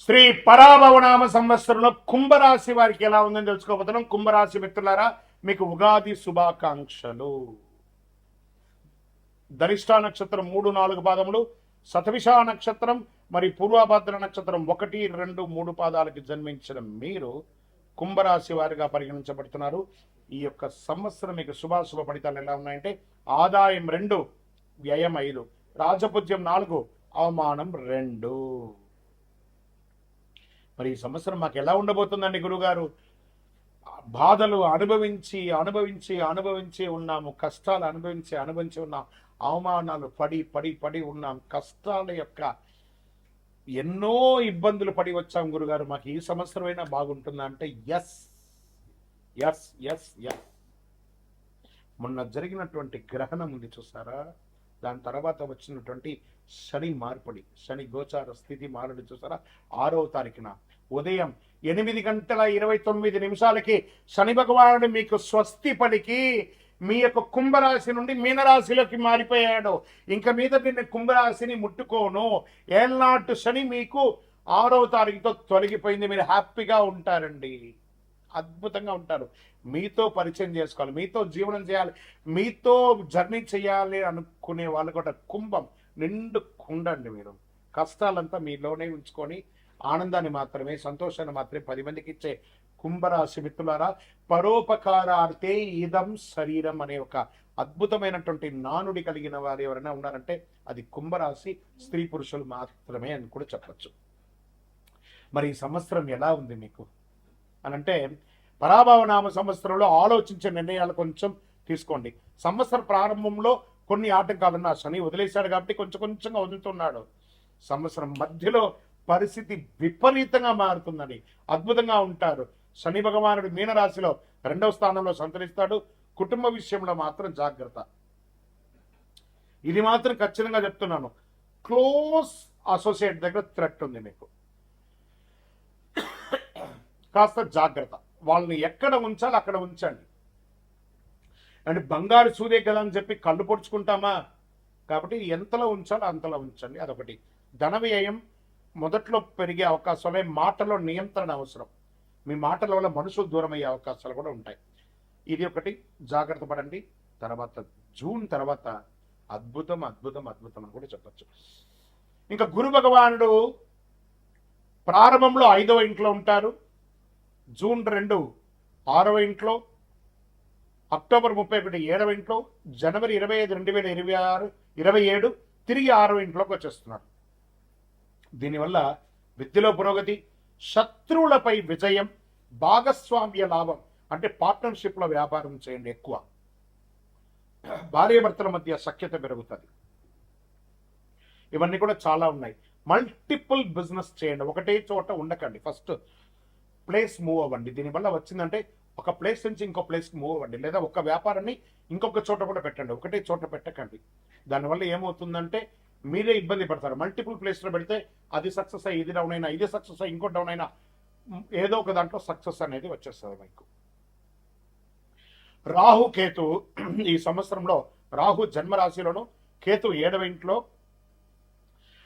శ్రీ పరాభవనామ సంవత్సరంలో కుంభరాశి వారికి ఎలా ఉందని తెలుసుకోబోతున్నాం. కుంభరాశి మిత్రులారా, మీకు ఉగాది శుభాకాంక్షలు. ధనిష్ఠా నక్షత్రం 3, 4 పాదములు, శతభిష నక్షత్రం మరి పూర్వభద్ర నక్షత్రం 1, 2, 3 పాదాలకి జన్మించిన మీరు కుంభరాశి వారిగా పరిగణించబడుతున్నారు. ఈ యొక్క సంవత్సరం మీకు శుభాశుభ ఫలితాలు ఎలా ఉన్నాయంటే, ఆదాయం 2, వ్యయం 5, రాజపూజ్యం 4, అవమానం 2. మరి ఈ సంవత్సరం మాకు ఎలా ఉండబోతుందండి గురుగారు? బాధలు అనుభవించి అనుభవించి అనుభవించి ఉన్నాము, కష్టాలు అనుభవించి ఉన్నాం, అవమానాలు పడి పడి పడి ఉన్నాం, కష్టాల యొక్క ఎన్నో ఇబ్బందులు పడి వచ్చాం గురుగారు. మాకు ఈ సంవత్సరం అయినా బాగుంటుందా అంటే ఎస్ ఎస్ ఎస్ ఎస్. మొన్న జరిగినటువంటి గ్రహణం ఉంది చూసారా, దాని తర్వాత వచ్చినటువంటి శని మార్పిడి, శని గోచార స్థితి మారడి చూసారా, 6వ తారీఖున ఉదయం 8:29 శని భగవానుడు మీకు స్వస్తి పలికి మీ యొక్క కుంభరాశి నుండి మీనరాశిలోకి మారిపోయాడు. ఇంక మీద నేను కుంభరాశిని ముట్టుకోను, ఏళ్ళనాటు శని మీకు 6వ తారీఖుతో తొలగిపోయింది. మీరు హ్యాపీగా ఉంటారండి, అద్భుతంగా ఉంటారు. మీతో పరిచయం చేసుకోవాలి, మీతో జీవనం చేయాలి, మీతో జర్నీ చేయాలి అనుకునే వాళ్ళు కూడా కుంభం నిండు కుండండి. మీరు కష్టాలంతా మీలోనే ఉంచుకొని ఆనందాన్ని మాత్రమే, సంతోషాన్ని మాత్రమే 10 మందికి ఇచ్చే కుంభరాశి మిత్రులారా, పరోపకారార్థే ఇదం శరీరం అనే ఒక అద్భుతమైనటువంటి నానుడి కలిగిన వారు ఎవరైనా ఉన్నారంటే అది కుంభరాశి స్త్రీ పురుషులు మాత్రమే అని కూడా చెప్పచ్చు. మరి ఈ సంవత్సరం ఎలా ఉంది మీకు అనంటే, పరాభవనామ సంవత్సరంలో ఆలోచించే నిర్ణయాలు కొంచెం తీసుకోండి. సంవత్సర ప్రారంభంలో కొన్ని ఆటంకాలున్న శని వదిలేశాడు కాబట్టి కొంచెం కొంచెంగా వదులుతున్నాడు. సంవత్సరం మధ్యలో పరిస్థితి విపరీతంగా మారుతుందని, అద్భుతంగా ఉంటారు. శని భగవానుడు మీనరాశిలో 2వ స్థానంలో సంతరిస్తాడు. కుటుంబ విషయంలో మాత్రం జాగ్రత్త, ఇది మాత్రం ఖచ్చితంగా చెప్తున్నాను. క్లోజ్ అసోసియేట్ దగ్గర థ్రెట్ ఉంది మీకు, కాస్త జాగ్రత్త. వాళ్ళని ఎక్కడ ఉంచాలి అక్కడ ఉంచండి. అంటే బంగారు సూర్య కదా అని చెప్పి కళ్ళు పొడుచుకుంటామా, కాబట్టి ఎంతలో ఉంచాలో అంతలో ఉంచండి. అదొకటి. ధన వ్యయం మొదట్లో పెరిగే అవకాశాలే, మాటలో నియంత్రణ అవసరం. మీ మాటల వల్ల మనుషులు దూరం అయ్యే అవకాశాలు కూడా ఉంటాయి. ఇది ఒకటి, జాగ్రత్త పడండి. తర్వాత జూన్ తర్వాత అద్భుతం అద్భుతం అద్భుతం అని కూడా చెప్పచ్చు. ఇంకా గురు భగవానుడు ప్రారంభంలో 5వ ఇంట్లో ఉంటారు, జూన్ 2 6వ ఇంట్లో, అక్టోబర్ 31 7వ ఇంట్లో, జనవరి 25 2027 తిరిగి 6వ ఇంట్లోకి వచ్చేస్తున్నారు. దీనివల్ల విద్యలో పురోగతి, శత్రువులపై విజయం, భాగస్వామ్య లాభం అంటే పార్ట్నర్షిప్లో వ్యాపారం చేయండి ఎక్కువ. భార్యాభర్తల మధ్య సఖ్యత పెరుగుతుంది. ఇవన్నీ కూడా చాలా ఉన్నాయి. మల్టిపుల్ బిజినెస్ చేయండి, ఒకటే చోట ఉండకండి. ఫస్ట్ ప్లేస్ మూవ్ అవ్వండి. దీనివల్ల వచ్చిందంటే ఒక ప్లేస్ నుంచి ఇంకో ప్లేస్కి మూవ్ అవ్వండి, లేదా ఒక వ్యాపారాన్ని ఇంకొక చోట కూడా పెట్టండి, ఒకటే చోట పెట్టకండి. దానివల్ల ఏమవుతుందంటే మీరే ఇబ్బంది పడతారు. మల్టిపుల్ ప్లేస్లో పెడితే అది సక్సెస్ అయ్యి ఇది డౌన్ అయినా, ఇది సక్సెస్ అయ్యి ఇంకో డౌన్ అయినా, ఏదో ఒక దాంట్లో సక్సెస్ అనేది వచ్చేస్తుంది మీకు. రాహు కేతు ఈ సంవత్సరంలో, రాహు జన్మరాశిలోను, కేతు 7వ ఇంట్లో.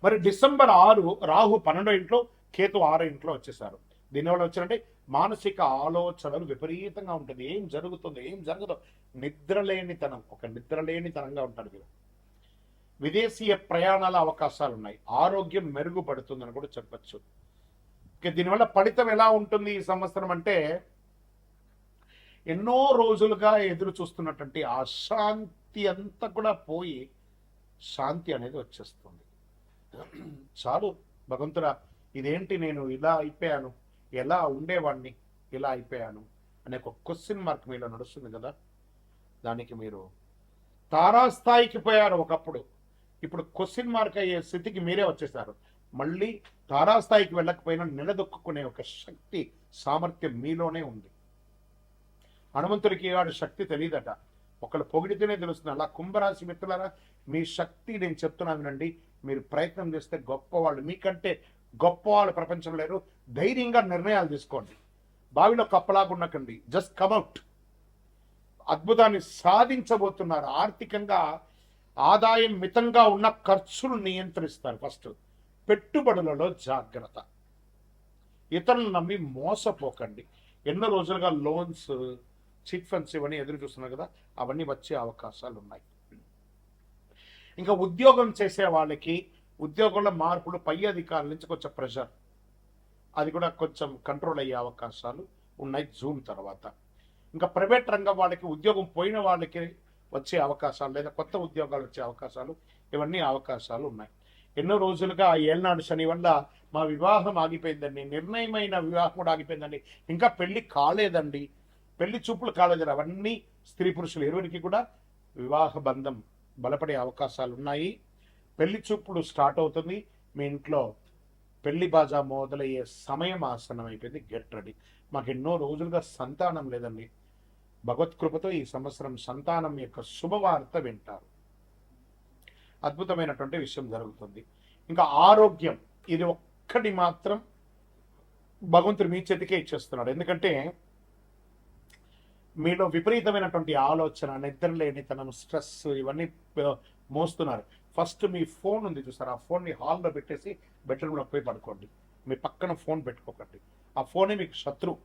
మరి డిసెంబర్ 6 రాహు 12వ ఇంట్లో, కేతు 6వ ఇంట్లో వచ్చేసారు. దీనివల్ల వచ్చినట్టే మానసిక ఆలోచనలు విపరీతంగా ఉంటుంది. ఏం జరుగుతుందో ఏం జరగదో నిద్రలేనితనం, ఒక నిద్రలేనితనంగా ఉంటారు మీరు. విదేశీయ ప్రయాణాల అవకాశాలు ఉన్నాయి. ఆరోగ్యం మెరుగుపడుతుందని కూడా చెప్పచ్చు. ఇక దీనివల్ల ఫలితం ఎలా ఉంటుంది ఈ సంవత్సరం అంటే, ఎన్నో రోజులుగా ఎదురు చూస్తున్నటువంటి అశాంతి అంతా కూడా పోయి శాంతి అనేది వచ్చేస్తుంది. చాలు భగవంతుడా, ఇదేంటి నేను ఇలా అయిపోయాను, ఎలా ఉండేవాడిని ఇలా అయిపోయాను అనే ఒక క్వశ్చన్ మార్క్ మీలో నడుస్తుంది కదా. దానికి మీరు తారాస్థాయికి పోయారు ఒకప్పుడు, ఇప్పుడు క్వశ్చన్ మార్క్ అయ్యే స్థితికి మీరే వచ్చేసారు. మళ్ళీ తారాస్థాయికి వెళ్ళకపోయినా నిలదొక్కునే ఒక శక్తి, సామర్థ్యం మీలోనే ఉంది. హనుమంతుడికి వాడి శక్తి తెలియదట, ఒకళ్ళు పొగిడితేనే తెలుస్తుంది. అలా కుంభరాశి మిత్రులారా, మీ శక్తి నేను చెప్తున్నానండి. మీరు ప్రయత్నం చేస్తే గొప్పవాళ్ళు, మీకంటే గొప్పవాళ్ళు ప్రపంచంలో లేరు. ధైర్యంగా నిర్ణయాలు తీసుకోండి, బావిలో కప్పలాగా ఉండకండి. జస్ట్ కమ్అట్. అద్భుతాన్ని సాధించబోతున్నారు. ఆర్థికంగా ఆదాయం మితంగా ఉన్న ఖర్చులు నియంత్రిస్తారు. ఫస్ట్ పెట్టుబడులలో జాగ్రత్త. ఇతరులను నమ్మి మోసపోకండి. ఎన్నో రోజులుగా లోన్స్, చిట్ ఫండ్స్ ఇవన్నీ ఎదురు చూస్తున్నారు కదా, అవన్నీ వచ్చే అవకాశాలు ఉన్నాయి. ఇంకా ఉద్యోగం చేసే వాళ్ళకి ఉద్యోగంలో మార్పులు, పై అధికారుల నుంచి కొంచెం ప్రెషర్, అది కూడా కొంచెం కంట్రోల్ అయ్యే అవకాశాలు ఉన్నాయి జూన్ తర్వాత. ఇంకా ప్రైవేట్ రంగం వాళ్ళకి, ఉద్యోగం పోయిన వాళ్ళకి వచ్చే అవకాశాలు లేదా కొత్త ఉద్యోగాలు వచ్చే అవకాశాలు, ఇవన్నీ అవకాశాలు ఉన్నాయి. ఎన్నో రోజులుగా ఆ ఏళ్ళనాడు శని వల్ల మా వివాహం ఆగిపోయిందండి, నిర్ణయమైన వివాహం కూడా ఆగిపోయిందండి, ఇంకా పెళ్లి కాలేదండి, పెళ్లి చూపులు కాలేదండి, అవన్నీ స్త్రీ పురుషులు ఇరువురికి కూడా వివాహ బంధం బలపడే అవకాశాలు ఉన్నాయి. పెళ్లి చూపులు స్టార్ట్ అవుతుంది. మీ ఇంట్లో పెళ్లి బాజా మొదలయ్యే సమయం ఆసనం అయిపోయింది. Get ready. మాకు ఎన్నో రోజులుగా సంతానం లేదండి, భగవత్కృపతో ఈ సంవత్సరం సంతానం యొక్క శుభవార్త వింటారు. అద్భుతమైనటువంటి విషయం జరుగుతుంది. ఇంకా ఆరోగ్యం, ఇది ఒక్కటి మాత్రం భగవంతుడు మీ చేతికే ఇచ్చేస్తున్నాడు. ఎందుకంటే మీలో విపరీతమైనటువంటి ఆలోచన, నిద్రలేనితనం, స్ట్రెస్ ఇవన్నీ మోస్తున్నారు. ఫస్ట్ మీ ఫోన్ ఉంది చూసారు, ఆ ఫోన్ని హాల్లో పెట్టేసి బెడ్రూమ్లో పోయి పడుకోండి. మీ పక్కన ఫోన్ పెట్టుకోకండి, ఆ ఫోనే మీకు శత్రువు.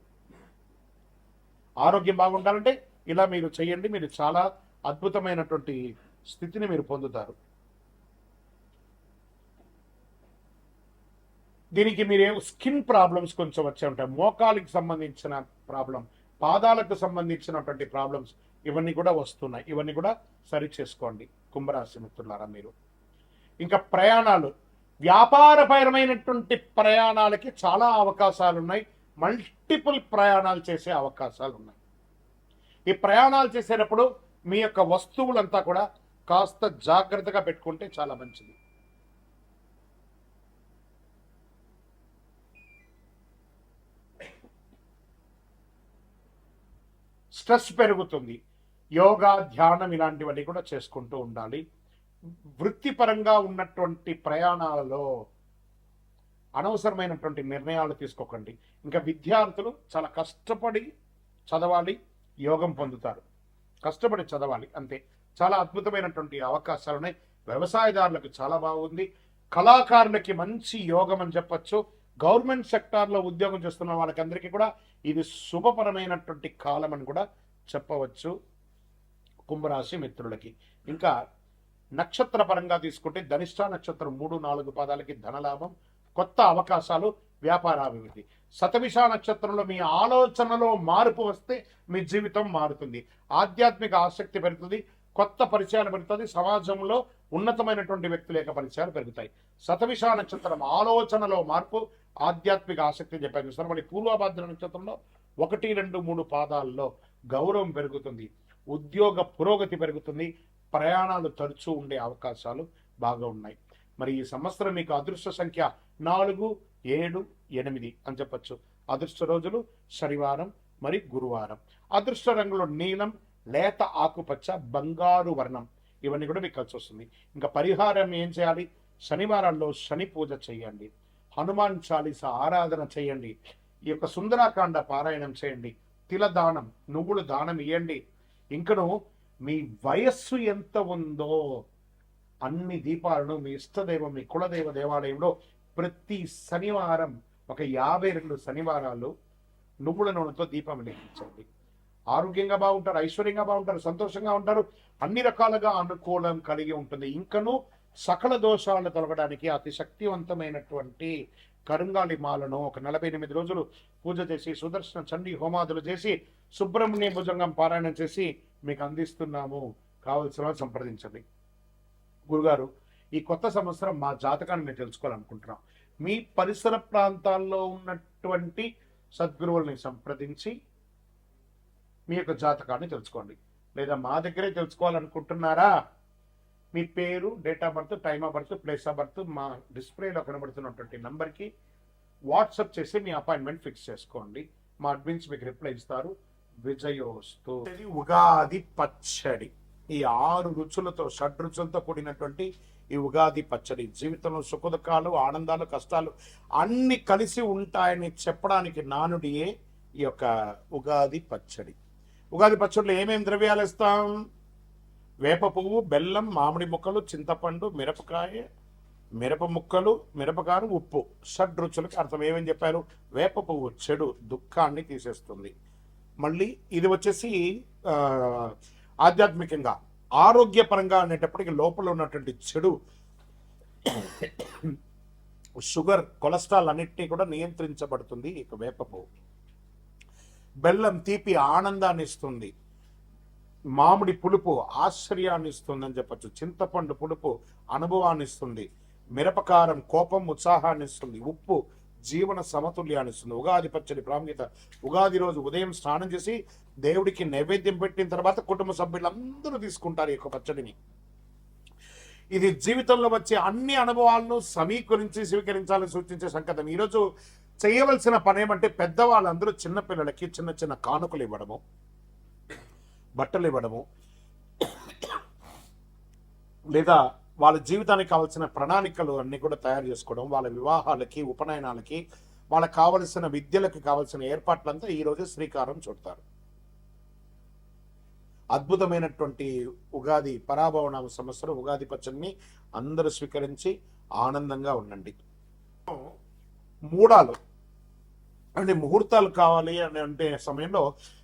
ఆరోగ్యం బాగుండాలంటే ఇలా మీరు చేయండి, మీరు చాలా అద్భుతమైనటువంటి స్థితిని మీరు పొందుతారు. దీనికి మీరు స్కిన్ ప్రాబ్లమ్స్ కొంచెం వచ్చే ఉంటాయి, మోకాలికి సంబంధించిన ప్రాబ్లం, పాదాలకు సంబంధించినటువంటి ప్రాబ్లమ్స్ ఇవన్నీ కూడా వస్తున్నాయి. ఇవన్నీ కూడా సరి చేసుకోండి కుంభరాశి మిత్రులారా మీరు. ఇంకా ప్రయాణాలు, వ్యాపారపరమైనటువంటి ప్రయాణాలకి చాలా అవకాశాలు ఉన్నాయి. మల్టిపుల్ ప్రయాణాలు చేసే అవకాశాలు ఉన్నాయి. ఈ ప్రయాణాలు చేసేటప్పుడు మీ యొక్క వస్తువులంతా కూడా కాస్త జాగ్రత్తగా పెట్టుకుంటే చాలా మంచిది. స్ట్రెస్ పెరుగుతుంది. యోగా, ధ్యానం ఇలాంటివన్నీ కూడా చేసుకుంటూ ఉండాలి. వృత్తిపరంగా ఉన్నటువంటి ప్రయాణాలలో అనవసరమైనటువంటి నిర్ణయాలు తీసుకోకండి. ఇంకా విద్యార్థులు చాలా కష్టపడి చదవాలి, యోగం పొందుతారు. కష్టపడి చదవాలి అంతే. చాలా అద్భుతమైనటువంటి అవకాశాలు ఉన్నాయి. వ్యవసాయదారులకు చాలా బాగుంది. కళాకారులకి మంచి యోగం అని చెప్పచ్చు. గవర్నమెంట్ సెక్టార్లో ఉద్యోగం చేస్తున్న వాళ్ళకందరికీ కూడా ఇది శుభపరమైనటువంటి కాలం అని కూడా చెప్పవచ్చు కుంభరాశి మిత్రులకి. ఇంకా నక్షత్ర పరంగా తీసుకుంటే ధనిష్ట నక్షత్రం 3-4 పాదాలకి ధనలాభం, కొత్త అవకాశాలు, వ్యాపారాభివృద్ధి. శతభిష నక్షత్రంలో మీ ఆలోచనలో మార్పు వస్తే మీ జీవితం మారుతుంది. ఆధ్యాత్మిక ఆసక్తి పెరుగుతుంది, కొత్త పరిచయాలు పెరుగుతుంది, సమాజంలో ఉన్నతమైనటువంటి వ్యక్తుల యొక్క పరిచయాలు పెరుగుతాయి. శతభిష నక్షత్రం ఆలోచనలో మార్పు, ఆధ్యాత్మిక ఆసక్తి చెప్పాను చూస్తారు. మళ్ళీ పూర్వభాద్ర నక్షత్రంలో 1, 2, 3 పాదాల్లో గౌరవం పెరుగుతుంది, ఉద్యోగ పురోగతి పెరుగుతుంది, ప్రయాణాలు తరచూ ఉండే అవకాశాలు బాగా ఉన్నాయి. మరి ఈ సంవత్సరం మీకు అదృష్ట సంఖ్య 4, 7, 8 అని చెప్పచ్చు. అదృష్ట రోజులు శనివారం మరి గురువారం. అదృష్ట రంగులు నీలం, లేత ఆకుపచ్చ, బంగారు వర్ణం ఇవన్నీ కూడా మీకు కలిసి వస్తుంది. ఇంకా పరిహారం ఏం చేయాలి? శనివారాల్లో శని పూజ చేయండి, హనుమాన్ చాలీసా ఆరాధన చేయండి, ఈ యొక్క సుందరాకాండ పారాయణం చేయండి, తిల దానం, నువ్వులు దానం ఇవ్వండి. ఇంకను మీ వయస్సు ఎంత ఉందో అన్ని దీపాలను మీ ఇష్టదైవం, మీ కులదైవ దేవాలయంలో ప్రతి శనివారం ఒక 52 శనివారాలు నువ్వుల నూనెతో దీపం వెలిగించండి. ఆరోగ్యంగా బాగుంటారు, ఐశ్వర్యంగా బాగుంటారు, సంతోషంగా ఉంటారు, అన్ని రకాలుగా అనుకూలం కలిగి ఉంటుంది. ఇంకను సకల దోషాలను తొలగడానికి అతి శక్తివంతమైనటువంటి కరుంగాలి మాలను ఒక 48 రోజులు పూజ చేసి, సుదర్శన చండీ హోమాదులు చేసి, సుబ్రహ్మణ్య భుజంగం పారాయణం చేసి మీకు అందిస్తున్నాము. కావలసిన సంప్రదించండి. గురుగారు, ఈ కొత్త సంవత్సరం మా జాతకాన్ని మేము తెలుసుకోవాలనుకుంటున్నాం. మీ పరిసర ప్రాంతాల్లో ఉన్నటువంటి సద్గురువుల్ని సంప్రదించి మీ యొక్క జాతకాన్ని తెలుసుకోండి. లేదా మా దగ్గరే తెలుసుకోవాలనుకుంటున్నారా? మీ పేరు, date of birth, time of birth, place of birth మా డిస్ప్లేలో కనబడుతున్నటువంటి నంబర్కి వాట్సాప్ చేసి మీ అపాయింట్మెంట్ ఫిక్స్ చేసుకోండి. మా అడ్మిన్స్ మీకు రిప్లై ఇస్తారు. విజయోస్తు. ఉగాది పచ్చడి, ఈ 6 రుచులతో, 6 రుచులతో కూడినటువంటి ఈ ఉగాది పచ్చడి జీవితంలో సుఖదుఖాలు, ఆనందాలు, కష్టాలు అన్ని కలిసి ఉంటాయని చెప్పడానికి నానుడియే ఈ యొక్క ఉగాది పచ్చడి. ఉగాది పచ్చడిలో ఏమేమి ద్రవ్యాలు ఇస్తాం? వేప పువ్వు, బెల్లం, మామిడి ముక్కలు, చింతపండు, మిరపకాయ, మిరప ముక్కలు, మిరపకారం, ఉప్పు, షడ్రుచులకు అర్థం. ఏమని చెప్పారు? వేప పువ్వు చెడు దుఃఖాన్ని తీసేస్తుంది. మళ్ళీ ఇది వచ్చేసి ఆ, ఆధ్యాత్మికంగా, ఆరోగ్యపరంగా అనేటప్పటికి లోపల ఉన్నటువంటి చెడు షుగర్, కొలెస్ట్రాల్ అన్నిటినీ కూడా నియంత్రించబడుతుంది ఇక వేప పువ్వు. బెల్లం తీపి ఆనందాన్ని ఇస్తుంది. మామిడి పులుపు ఆశ్చర్యాన్ని ఇస్తుంది అని చెప్పచ్చు. చింతపండు పులుపు అనుభవాన్ని ఇస్తుంది. మిరపకారం కోపం, ఉత్సాహాన్ని ఇస్తుంది. ఉప్పు జీవన సమతుల్యాన్ని ఇస్తుంది. ఉగాది పచ్చడి ప్రాముఖ్యత. ఉగాది రోజు ఉదయం స్నానం చేసి దేవుడికి నైవేద్యం పెట్టిన తర్వాత కుటుంబ సభ్యులందరూ తీసుకుంటారు ఈ యొక్క పచ్చడిని. ఇది జీవితంలో వచ్చే అన్ని అనుభవాలను సమీకరించి స్వీకరించాలని సూచించే సంకేతం. ఈరోజు చేయవలసిన పని ఏమంటే, పెద్దవాళ్ళందరూ చిన్నపిల్లలకి చిన్న చిన్న కానుకలు ఇవ్వడము, బట్టలు ఇవ్వడము, లేదా వాళ్ళ జీవితానికి కావాల్సిన ప్రణాళికలు అన్ని కూడా తయారు చేసుకోవడం, వాళ్ళ వివాహాలకి, ఉపనయనాలకి, వాళ్ళకి కావలసిన విద్యలకు కావలసిన ఏర్పాట్లంతా ఈరోజు శ్రీకారం చుడతారు. అద్భుతమైనటువంటి ఉగాది పరాభవనామ సంవత్సరం ఉగాది పచ్చడిని అందరూ స్వీకరించి ఆనందంగా ఉండండి. మూడాలు అంటే ముహూర్తాలు కావాలి అని అంటే సమయంలో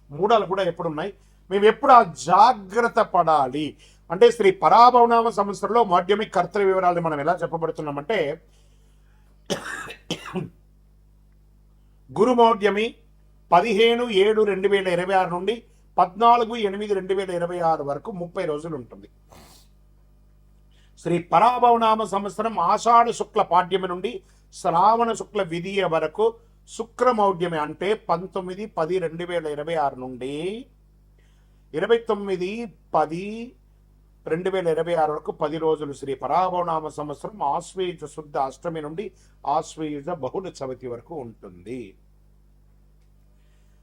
మూడాలు కూడా ఎప్పుడున్నాయి, మేము ఎప్పుడు ఆ జాగ్రత్త పడాలి అంటే, శ్రీ పరాభవనామ సంవత్సరంలో మాధ్యమి కర్తవ్య వివరాలు మనం ఎలా చెప్పబడుతున్నామంటే, గురుమౌఢ్యమి 15/7/2026 నుండి 14/8/2026 వరకు 30 రోజులు ఉంటుంది. శ్రీ పరాభవనామ సంవత్సరం ఆషాఢ శుక్ల పాడ్యమి నుండి శ్రావణ శుక్ల విధియ వరకు శుక్రమౌఢ్యమి అంటే 19/10/2026 నుండి 29/10/2026 వరకు 10 రోజులు శ్రీ పరాభవనామ సంవత్సరం ఆశ్వయుజ శుద్ధ అష్టమి నుండి ఆశ్వయుజ బహుళ చవితి వరకు ఉంటుంది.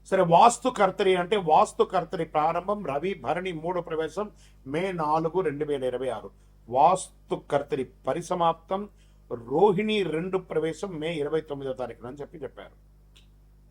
సరే, వాస్తు కర్తరి అంటే, వాస్తు కర్తరి ప్రారంభం రవి భరణి 3 ప్రవేశం మే 4, 2026. వాస్తు కర్తరి పరిసమాప్తం రోహిణి 2 ప్రవేశం మే 29వ తారీఖున అని చెప్పారు.